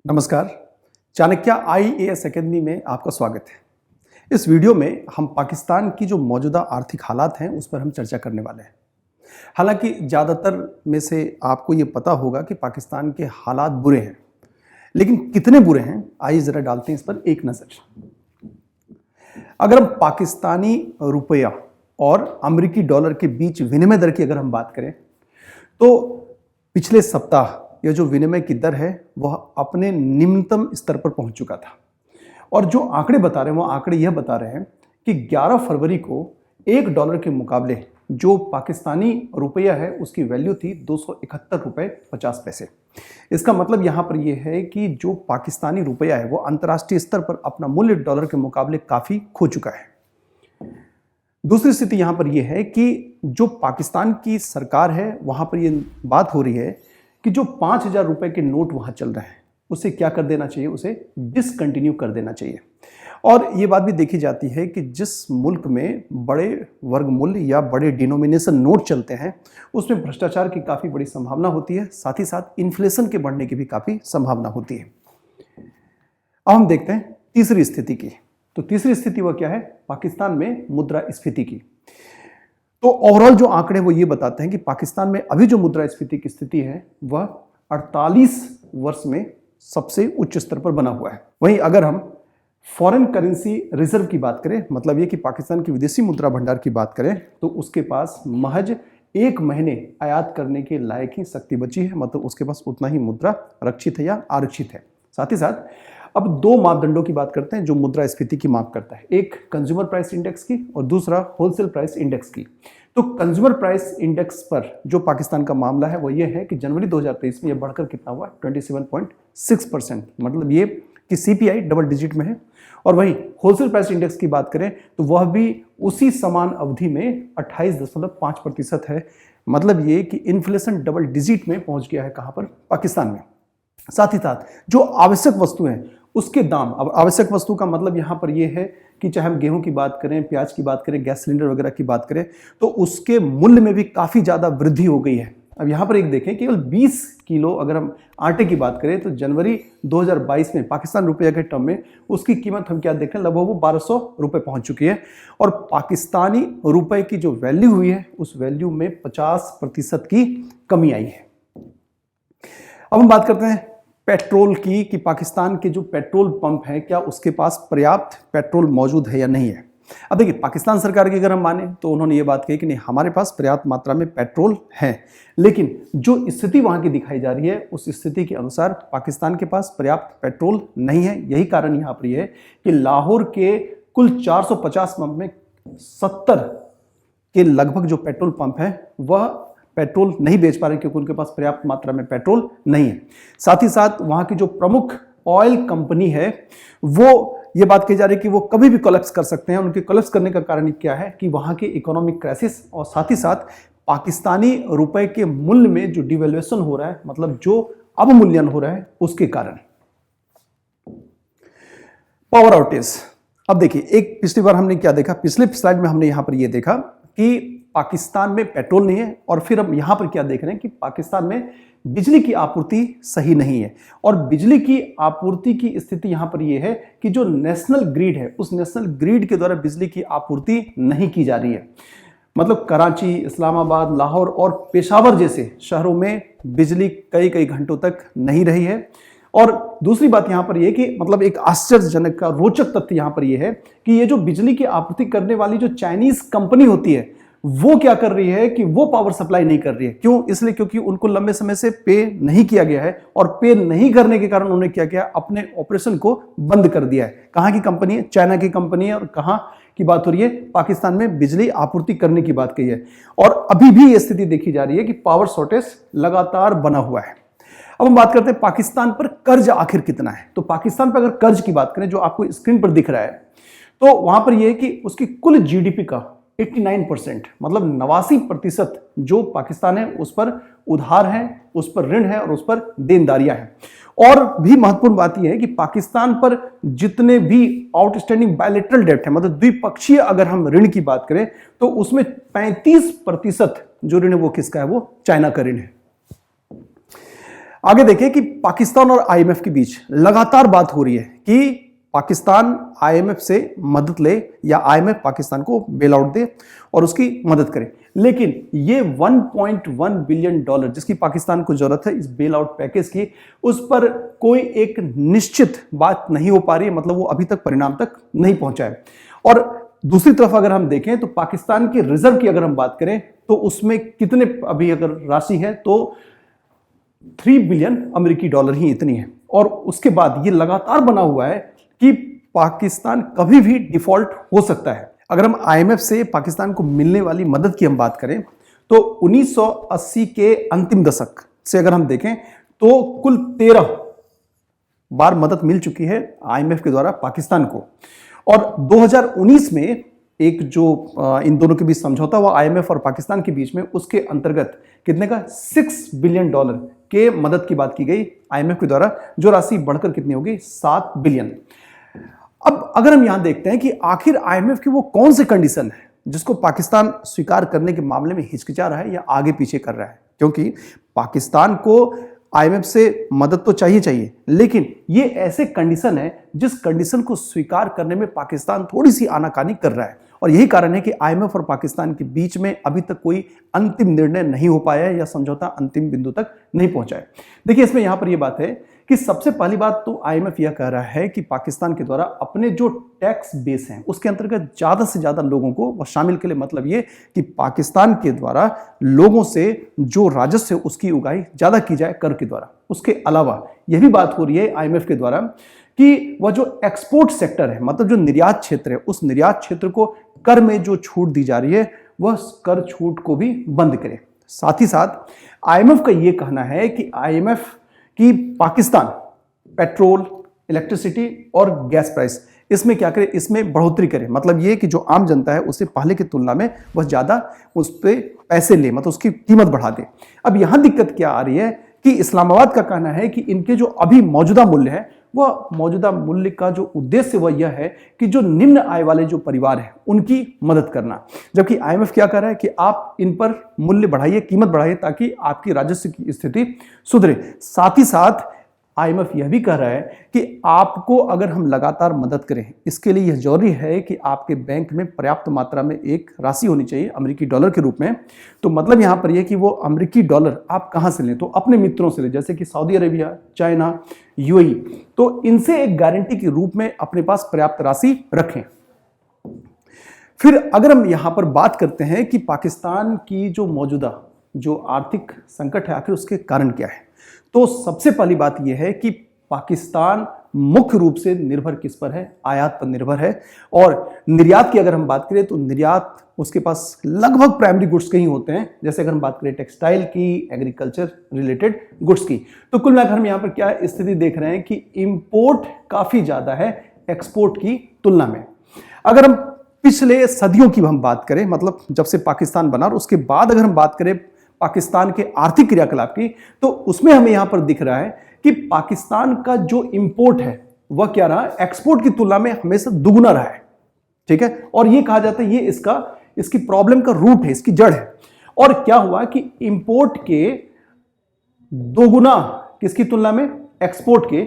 नमस्कार। Chanakya IAS academy में आपका स्वागत है। इस वीडियो में हम पाकिस्तान की जो मौजूदा आर्थिक हालात हैं उस पर हम चर्चा करने वाले हैं। हालांकि ज़्यादातर में से आपको ये पता होगा कि पाकिस्तान के हालात बुरे हैं, लेकिन कितने बुरे हैं आइए ज़रा डालते हैं इस पर एक नज़र। अगर हम पाकिस्तानी रुपया और अमेरिकी डॉलर के बीच विनिमय दर की अगर हम बात करें तो पिछले सप्ताह यह जो विनिमय की दर है वह अपने निम्नतम स्तर पर पहुंच चुका था। और जो आंकड़े बता रहे हैं वो आंकड़े यह बता रहे हैं कि 11 फरवरी को $1 के मुकाबले जो पाकिस्तानी रुपया है उसकी वैल्यू थी 271 रुपये 50 पैसे। इसका मतलब यहाँ पर यह है कि जो पाकिस्तानी रुपया है वो अंतर्राष्ट्रीय स्तर पर अपना मूल्य डॉलर के मुकाबले काफ़ी खो चुका है। दूसरी स्थिति यहाँ पर यह है कि जो पाकिस्तान की सरकार है वहाँ पर यह बात हो रही है कि जो 5,000 रुपए के नोट वहाँ चल रहे हैं उसे क्या कर देना चाहिए, उसे डिसकंटिन्यू कर देना चाहिए। और ये बात भी देखी जाती है कि जिस मुल्क में बड़े वर्गमूल्य या बड़े डिनोमिनेशन नोट चलते हैं उसमें भ्रष्टाचार की काफ़ी बड़ी संभावना होती है, साथ ही साथ इन्फ्लेशन के बढ़ने की भी काफ़ी संभावना होती है। अब हम देखते हैं तीसरी स्थिति की। तो तीसरी स्थिति वह क्या है, पाकिस्तान में मुद्रास्फीति की। तो ओवरऑल जो आंकड़े वो ये बताते हैं कि पाकिस्तान में अभी जो मुद्रास्फीति की स्थिति है वह 48 वर्ष में सबसे उच्च स्तर पर बना हुआ है। वहीं अगर हम फॉरेन करेंसी रिजर्व की बात करें, मतलब ये कि पाकिस्तान की विदेशी मुद्रा भंडार की बात करें, तो उसके पास महज 1 महीने आयात करने के लायक ही शक्ति बची है, मतलब उसके पास उतना ही मुद्रा रक्षित है या आरक्षित है। साथ ही साथ अब 2 मापदंडों की बात करते हैं जो मुद्रास्फीति की माप करता है, एक कंज्यूमर प्राइस इंडेक्स की और दूसरा होलसेल प्राइस इंडेक्स की। तो कंज्यूमर प्राइस इंडेक्स पर जो पाकिस्तान का मामला है वो ये है कि जनवरी 2023 में ये बढ़कर कितना हुआ, 27.6%, मतलब ये कि CPI डबल डिजिट में है। और वहीं होलसेल प्राइस इंडेक्स की बात करें तो वह भी उसी समान अवधि में 28.5% है, मतलब ये कि इन्फ्लेशन डबल डिजिट में पहुंच गया है कहां पर, पाकिस्तान में। साथ ही साथ जो आवश्यक वस्तु हैं उसके दाम, अब आवश्यक वस्तु का मतलब यहाँ पर यह है कि चाहे हम गेहूं की बात करें, प्याज की बात करें, गैस सिलेंडर वगैरह की बात करें, तो उसके मूल्य में भी काफ़ी ज़्यादा वृद्धि हो गई है। अब यहाँ पर एक देखें, केवल 20 किलो अगर हम आटे की बात करें तो जनवरी 2022 में पाकिस्तान रुपये के टर्म में उसकी कीमत हम क्या देखें, लगभग वो 1200 रुपये पहुँच चुकी है। और पाकिस्तानी रुपये की जो वैल्यू हुई है उस वैल्यू में 50% की कमी आई है। अब हम बात करते हैं पेट्रोल की कि पाकिस्तान के जो पेट्रोल पंप हैं क्या उसके पास पर्याप्त पेट्रोल मौजूद है या नहीं है। अब देखिए, पाकिस्तान सरकार की अगर हम माने तो उन्होंने ये बात कही कि नहीं, हमारे पास पर्याप्त मात्रा में पेट्रोल है, लेकिन जो स्थिति वहां की दिखाई जा रही है उस स्थिति के अनुसार पाकिस्तान के पास पर्याप्त पेट्रोल नहीं है। यही कारण यहाँ पर यह है कि लाहौर के कुल 450 पंप में 70 के लगभग जो पेट्रोल पंप है वह पेट्रोल नहीं बेच पा रहे क्योंकि उनके पास पर्याप्त मात्रा में पेट्रोल नहीं है। साथ ही साथ वहां की जो प्रमुख ऑयल कंपनी है वो ये बात कही जा रही है कि वो कभी भी कोलैप्स कर सकते हैं। उनके कोलैप्स करने का कारण क्या है कि वहां की इकोनॉमिक क्राइसिस और साथ ही साथ पाकिस्तानी रुपए के मूल्य में जो डिवैल्यूएशन हो रहा है, मतलब जो अवमूल्यन हो रहा है, उसके कारण। Power outage. अब देखिए, एक पिछली बार हमने क्या देखा, पिछले स्लाइड में हमने यहां पर यह देखा कि पाकिस्तान में पेट्रोल नहीं है, और फिर अब यहां पर क्या देख रहे हैं कि पाकिस्तान में बिजली की आपूर्ति सही नहीं है। और बिजली की आपूर्ति की स्थिति यहां पर यह है कि जो नेशनल ग्रिड है उस नेशनल ग्रिड के द्वारा बिजली की आपूर्ति नहीं की जा रही है। मतलब कराची, इस्लामाबाद, लाहौर और पेशावर जैसे शहरों में बिजली कई कई घंटों तक नहीं रही है। और दूसरी बात यहां पर यह कि मतलब एक आश्चर्यजनक का रोचक तथ्य यहां पर यह है कि ये जो बिजली की आपूर्ति करने वाली जो चाइनीज कंपनी होती है वो क्या कर रही है कि वो पावर सप्लाई नहीं कर रही है। क्यों? इसलिए क्योंकि उनको लंबे समय से पे नहीं किया गया है, और पे नहीं करने के कारण उन्होंने क्या किया, अपने ऑपरेशन को बंद कर दिया है। कहां की कंपनी है? चाइना की कंपनी है। और कहां की बात हो रही है? पाकिस्तान में बिजली आपूर्ति करने की बात कही है। और अभी भी यह स्थिति देखी जा रही है कि पावर शॉर्टेज लगातार बना हुआ है। अब हम बात करते हैं पाकिस्तान पर कर्ज आखिर कितना है। तो पाकिस्तान पर अगर कर्ज की बात करें जो आपको स्क्रीन पर दिख रहा है, तो वहां पर यह है कि उसकी कुल जीडीपी का 89%, मतलब 89% जो पाकिस्तान है उस पर उधार है, उस पर ऋण है और उस पर देनदारियां हैं। और भी महत्वपूर्ण बात यह है कि पाकिस्तान पर जितने भी आउटस्टैंडिंग बायलैटरल डेट है, मतलब द्विपक्षीय अगर हम ऋण की बात करें तो उसमें 35% जो ऋण है वो किसका है, वो चाइना का ऋण है। आगे देखें कि पाकिस्तान और आईएमएफ के बीच लगातार बात हो रही है कि पाकिस्तान आईएमएफ से मदद ले या आईएमएफ पाकिस्तान को बेल आउट दे और उसकी मदद करे। लेकिन ये 1.1 बिलियन डॉलर जिसकी पाकिस्तान को जरूरत है इस बेल आउट पैकेज की, उस पर कोई एक निश्चित बात नहीं हो पा रही है, मतलब वो अभी तक परिणाम तक नहीं पहुंचा है। और दूसरी तरफ अगर हम देखें तो पाकिस्तान के रिजर्व की अगर हम बात करें तो उसमें कितने अभी अगर राशि है तो 3 बिलियन अमेरिकी डॉलर ही इतनी है। और उसके बाद ये लगातार बना हुआ है कि पाकिस्तान कभी भी डिफॉल्ट हो सकता है। अगर हम आईएमएफ से पाकिस्तान को मिलने वाली मदद की हम बात करें तो 1980 के अंतिम दशक से अगर हम देखें तो कुल 13 बार मदद मिल चुकी है आईएमएफ के द्वारा पाकिस्तान को। और 2019 में एक जो इन दोनों के बीच समझौता हुआ आईएमएफ और पाकिस्तान के बीच में, उसके अंतर्गत कितने का 6 बिलियन डॉलर के मदद की बात की गई आईएमएफ के द्वारा, जो राशि बढ़कर कितनी होगी 7 बिलियन। अब अगर हम यहां देखते हैं कि आखिर आईएमएफ की वो कौन सी कंडीशन है जिसको पाकिस्तान स्वीकार करने के मामले में हिचकिचा रहा है या आगे पीछे कर रहा है, क्योंकि पाकिस्तान को आईएमएफ से मदद तो चाहिए, लेकिन ये ऐसे कंडीशन है जिस कंडीशन को स्वीकार करने में पाकिस्तान थोड़ी सी आनाकानी कर रहा है। और यही कारण है कि आईएमएफ और पाकिस्तान के बीच में अभी तक कोई अंतिम निर्णय नहीं हो पाया है या समझौता अंतिम बिंदु तक नहीं पहुंचा है। देखिए इसमें यहां पर यह बात है कि सबसे पहली बात तो आईएमएफ यह कह रहा है कि पाकिस्तान के द्वारा अपने जो टैक्स बेस हैं उसके अंतर्गत ज्यादा से ज्यादा लोगों को वो शामिल के लिए, मतलब ये कि पाकिस्तान के द्वारा लोगों से जो राजस्व है उसकी उगाही ज्यादा की जाए कर के द्वारा। उसके अलावा यह भी बात हो रही है आईएमएफ के द्वारा कि वह जो एक्सपोर्ट सेक्टर है, मतलब जो निर्यात क्षेत्र है, उस निर्यात क्षेत्र को कर में जो छूट दी जा रही है वह कर छूट को भी बंद करे। साथ ही साथ आईएमएफ का यह कहना है कि आईएमएफ कि पाकिस्तान पेट्रोल, इलेक्ट्रिसिटी और गैस प्राइस इसमें क्या करे, इसमें बढ़ोतरी करे, मतलब ये कि जो आम जनता है उससे पहले की तुलना में वह ज्यादा उस पर पैसे ले, मतलब उसकी कीमत बढ़ा दे। अब यहां दिक्कत क्या आ रही है कि इस्लामाबाद का कहना है कि इनके जो अभी मौजूदा मूल्य है वह मौजूदा मूल्य का जो उद्देश्य वह यह है कि जो निम्न आय वाले जो परिवार हैं उनकी मदद करना, जबकि आईएमएफ क्या कर रहा है कि आप इन पर मूल्य बढ़ाइए, कीमत बढ़ाइए ताकि आपकी राजस्व की स्थिति सुधरे। साथ ही साथ आईएमएफ यह भी कह रहा है कि आपको अगर हम लगातार मदद करें इसके लिए यह जरूरी है कि आपके बैंक में पर्याप्त मात्रा में एक राशि होनी चाहिए अमेरिकी डॉलर के रूप में। तो मतलब यहां पर यह कि वो अमेरिकी डॉलर आप कहां से लें, तो अपने मित्रों से लें, जैसे कि सऊदी अरेबिया, चाइना, यूएई, तो इनसे एक गारंटी के रूप में अपने पास पर्याप्त राशि रखें। फिर अगर हम यहां पर बात करते हैं कि पाकिस्तान की जो मौजूदा जो आर्थिक संकट है आखिर उसके कारण क्या है, तो सबसे पहली बात यह है कि पाकिस्तान मुख्य रूप से निर्भर किस पर है, आयात पर निर्भर है। और निर्यात की अगर हम बात करें तो निर्यात उसके पास लगभग प्राइमरी गुड्स के ही होते हैं, जैसे अगर हम बात करें टेक्सटाइल की, एग्रीकल्चर रिलेटेड गुड्स की। तो कुल मिलाकर हम यहाँ पर क्या स्थिति देख रहे हैं कि इंपोर्ट काफी ज्यादा है एक्सपोर्ट की तुलना में। अगर हम पिछले सदियों की हम बात करें, मतलब जब से पाकिस्तान बना और उसके बाद अगर हम बात करें पाकिस्तान के आर्थिक क्रियाकलाप की, तो उसमें हमें यहां पर दिख रहा है कि पाकिस्तान का जो इंपोर्ट है वह क्या रहा, एक्सपोर्ट की तुलना में हमेशा दुगुना रहा है। ठीक है, और ये कहा जाता है ये इसकी प्रॉब्लम का रूट है, इसकी जड़ है। और क्या हुआ कि इंपोर्ट के दोगुना किसकी तुलना में, एक्सपोर्ट के,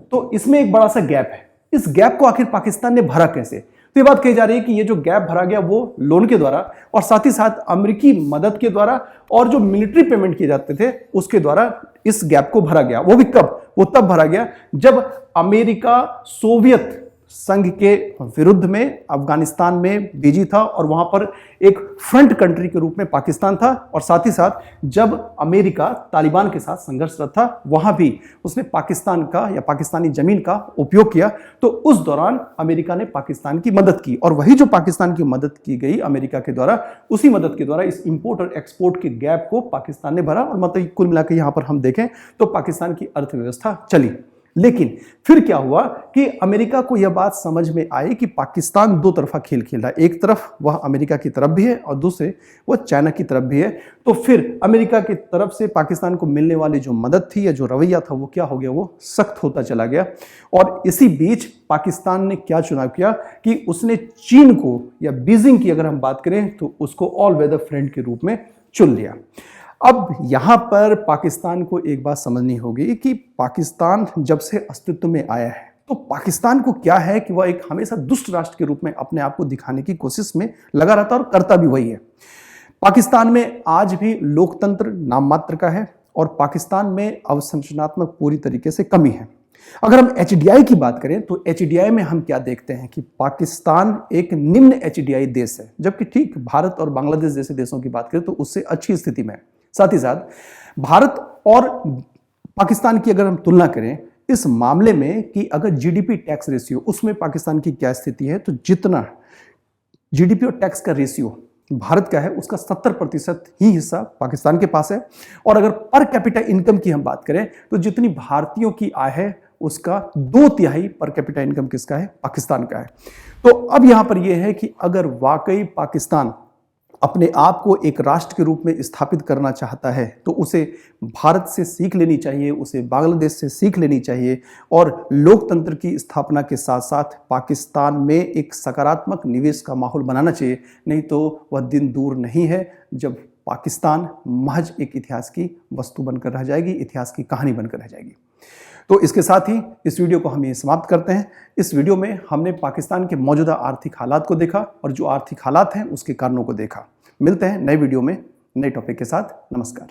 तो इसमें एक बड़ा सा गैप है। इस गैप को आखिर पाकिस्तान ने भरा कैसे, तो ये बात कही जा रही है कि ये जो गैप भरा गया वो लोन के द्वारा और साथ ही साथ अमेरिकी मदद के द्वारा और जो मिलिट्री पेमेंट किए जाते थे उसके द्वारा इस गैप को भरा गया। वो भी कब, वो तब भरा गया जब अमेरिका सोवियत संघ के विरुद्ध में अफगानिस्तान में बिजी था और वहां पर एक फ्रंट कंट्री के रूप में पाकिस्तान था, और साथ ही साथ जब अमेरिका तालिबान के साथ संघर्षरत था वहां भी उसने पाकिस्तान का या पाकिस्तानी जमीन का उपयोग किया। तो उस दौरान अमेरिका ने पाकिस्तान की मदद की, और वही जो पाकिस्तान की मदद की गई अमेरिका के द्वारा, उसी मदद के द्वारा इस इंपोर्ट और एक्सपोर्ट के गैप को पाकिस्तान ने भरा। और मतलब कुल मिलाकर यहां पर हम देखें तो पाकिस्तान की अर्थव्यवस्था चली। लेकिन फिर क्या हुआ कि अमेरिका को यह बात समझ में आई कि पाकिस्तान दो तरफा खेल खेल रहा है, एक तरफ वह अमेरिका की तरफ भी है और दूसरे वह चाइना की तरफ भी है। तो फिर अमेरिका की तरफ से पाकिस्तान को मिलने वाली जो मदद थी या जो रवैया था वो क्या हो गया, वो सख्त होता चला गया। और इसी बीच पाकिस्तान ने क्या चुनाव किया कि उसने चीन को या बीजिंग की अगर हम बात करें तो उसको ऑल वेदर फ्रेंड के रूप में चुन लिया। अब यहाँ पर पाकिस्तान को एक बात समझनी होगी कि पाकिस्तान जब से अस्तित्व में आया है तो पाकिस्तान को क्या है कि वह एक हमेशा दुष्ट राष्ट्र के रूप में अपने आप को दिखाने की कोशिश में लगा रहता है और करता भी वही है। पाकिस्तान में आज भी लोकतंत्र नाम मात्र का है और पाकिस्तान में अवसंरचनात्मक पूरी तरीके से कमी है। अगर हम एचडीआई की बात करें तो एचडीआई में हम क्या देखते हैं कि पाकिस्तान एक निम्न एचडीआई देश है, जबकि ठीक भारत और बांग्लादेश जैसे देशों की बात करें तो उससे अच्छी स्थिति में है। साथ ही साथ भारत और पाकिस्तान की अगर हम तुलना करें इस मामले में कि अगर जीडीपी टैक्स रेशियो उसमें पाकिस्तान की क्या स्थिति है, तो जितना जीडीपी और टैक्स का रेशियो भारत का है उसका 70% ही हिस्सा पाकिस्तान के पास है। और अगर पर कैपिटा इनकम की हम बात करें तो जितनी भारतीयों की आय है उसका 2/3 पर कैपिटा इनकम किसका है, पाकिस्तान का है। तो अब यहां पर यह है कि अगर वाकई पाकिस्तान अपने आप को एक राष्ट्र के रूप में स्थापित करना चाहता है तो उसे भारत से सीख लेनी चाहिए, उसे बांग्लादेश से सीख लेनी चाहिए और लोकतंत्र की स्थापना के साथ साथ पाकिस्तान में एक सकारात्मक निवेश का माहौल बनाना चाहिए। नहीं तो वह दिन दूर नहीं है जब पाकिस्तान महज एक इतिहास की वस्तु बनकर रह जाएगी, इतिहास की कहानी बनकर रह जाएगी। तो इसके साथ ही इस वीडियो को हम ये समाप्त करते हैं। इस वीडियो में हमने पाकिस्तान के मौजूदा आर्थिक हालात को देखा और जो आर्थिक हालात हैं उसके कारणों को देखा। मिलते हैं नए वीडियो में नए टॉपिक के साथ। नमस्कार।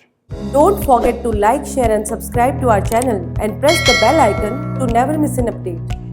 Don't forget to like, share and subscribe to our channel and press the bell icon to never miss an update.